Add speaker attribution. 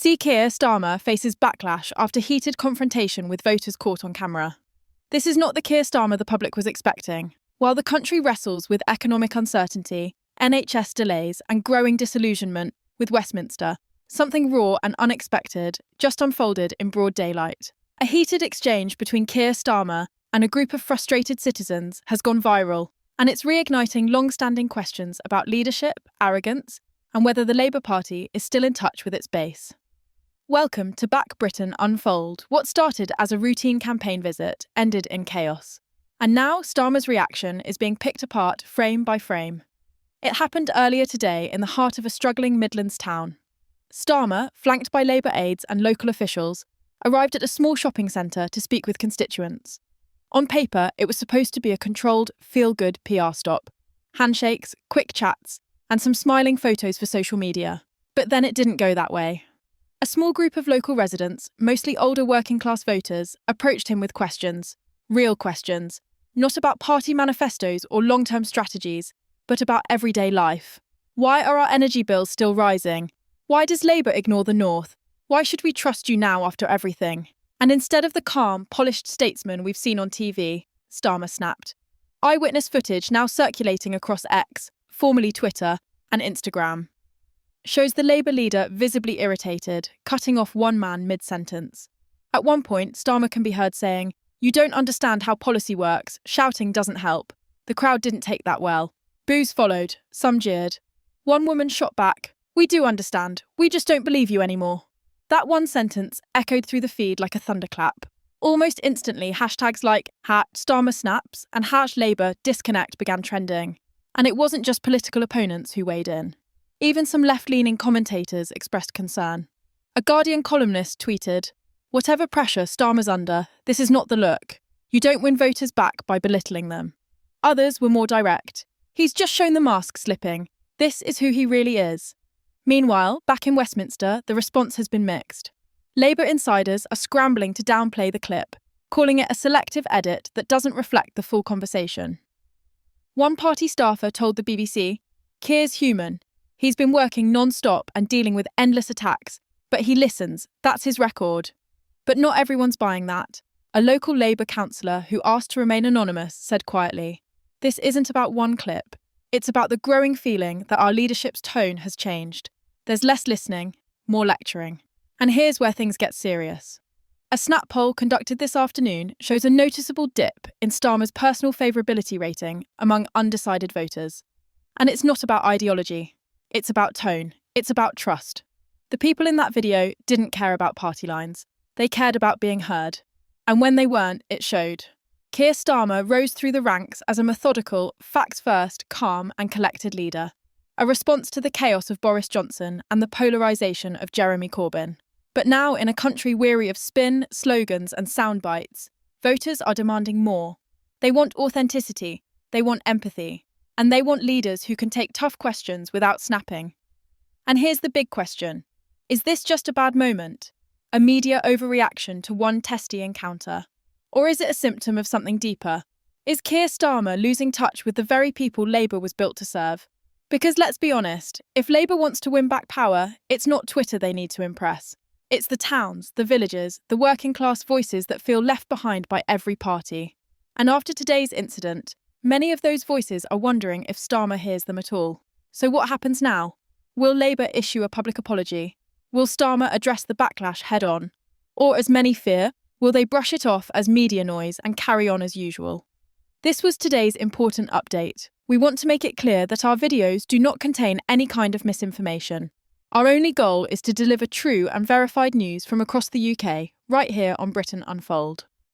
Speaker 1: Keir Starmer faces backlash after heated confrontation with voters caught on camera. This is not the Keir Starmer the public was expecting. While the country wrestles with economic uncertainty, NHS delays, and growing disillusionment with Westminster, something raw and unexpected just unfolded in broad daylight. A heated exchange between Keir Starmer and a group of frustrated citizens has gone viral, and it's reigniting long-standing questions about leadership, arrogance, and whether the Labour Party is still in touch with its base. Welcome to Back Britain Unfold. What started as a routine campaign visit ended in chaos. And now Starmer's reaction is being picked apart frame by frame. It happened earlier today in the heart of a struggling Midlands town. Starmer, flanked by Labour aides and local officials, arrived at a small shopping centre to speak with constituents. On paper, it was supposed to be a controlled, feel-good PR stop. Handshakes, quick chats, and some smiling photos for social media. But then it didn't go that way. A small group of local residents, mostly older working-class voters, approached him with questions. Real questions. Not about party manifestos or long-term strategies, but about everyday life. Why are our energy bills still rising? Why does Labour ignore the North? Why should we trust you now after everything? And instead of the calm, polished statesman we've seen on TV, Starmer snapped. Eyewitness footage now circulating across X, formerly Twitter, and Instagram, shows the Labour leader visibly irritated, cutting off one man mid-sentence. At one point, Starmer can be heard saying, "You don't understand how policy works, shouting doesn't help." The crowd didn't take that well. Boos followed, some jeered. One woman shot back, "We do understand, we just don't believe you anymore." That one sentence echoed through the feed like a thunderclap. Almost instantly, hashtags like #Starmer snaps and #Labour disconnect began trending. And it wasn't just political opponents who weighed in. Even some left-leaning commentators expressed concern. A Guardian columnist tweeted, "Whatever pressure Starmer's under, this is not the look. You don't win voters back by belittling them." Others were more direct. "He's just shown the mask slipping. This is who he really is." Meanwhile, back in Westminster, the response has been mixed. Labour insiders are scrambling to downplay the clip, calling it a selective edit that doesn't reflect the full conversation. One party staffer told the BBC, "Keir's human. He's been working non-stop and dealing with endless attacks, but he listens, that's his record." But not everyone's buying that. A local Labour councillor who asked to remain anonymous said quietly, "This isn't about one clip. It's about the growing feeling that our leadership's tone has changed. There's less listening, more lecturing." And here's where things get serious. A Snap poll conducted this afternoon shows a noticeable dip in Starmer's personal favourability rating among undecided voters. And it's not about ideology. It's about tone. It's about trust. The people in that video didn't care about party lines. They cared about being heard. And when they weren't, it showed. Keir Starmer rose through the ranks as a methodical, facts-first, calm and collected leader. A response to the chaos of Boris Johnson and the polarisation of Jeremy Corbyn. But now, in a country weary of spin, slogans and sound bites, voters are demanding more. They want authenticity, they want empathy, and they want leaders who can take tough questions without snapping. And here's the big question. Is this just a bad moment? A media overreaction to one testy encounter? Or is it a symptom of something deeper? Is Keir Starmer losing touch with the very people Labour was built to serve? Because let's be honest, if Labour wants to win back power, it's not Twitter they need to impress. It's the towns, the villages, the working class voices that feel left behind by every party. And after today's incident, many of those voices are wondering if Starmer hears them at all. So what happens now? Will Labour issue a public apology? Will Starmer address the backlash head-on? Or, as many fear, will they brush it off as media noise and carry on as usual? This was today's important update. We want to make it clear that our videos do not contain any kind of misinformation. Our only goal is to deliver true and verified news from across the UK, right here on Britain Unfold.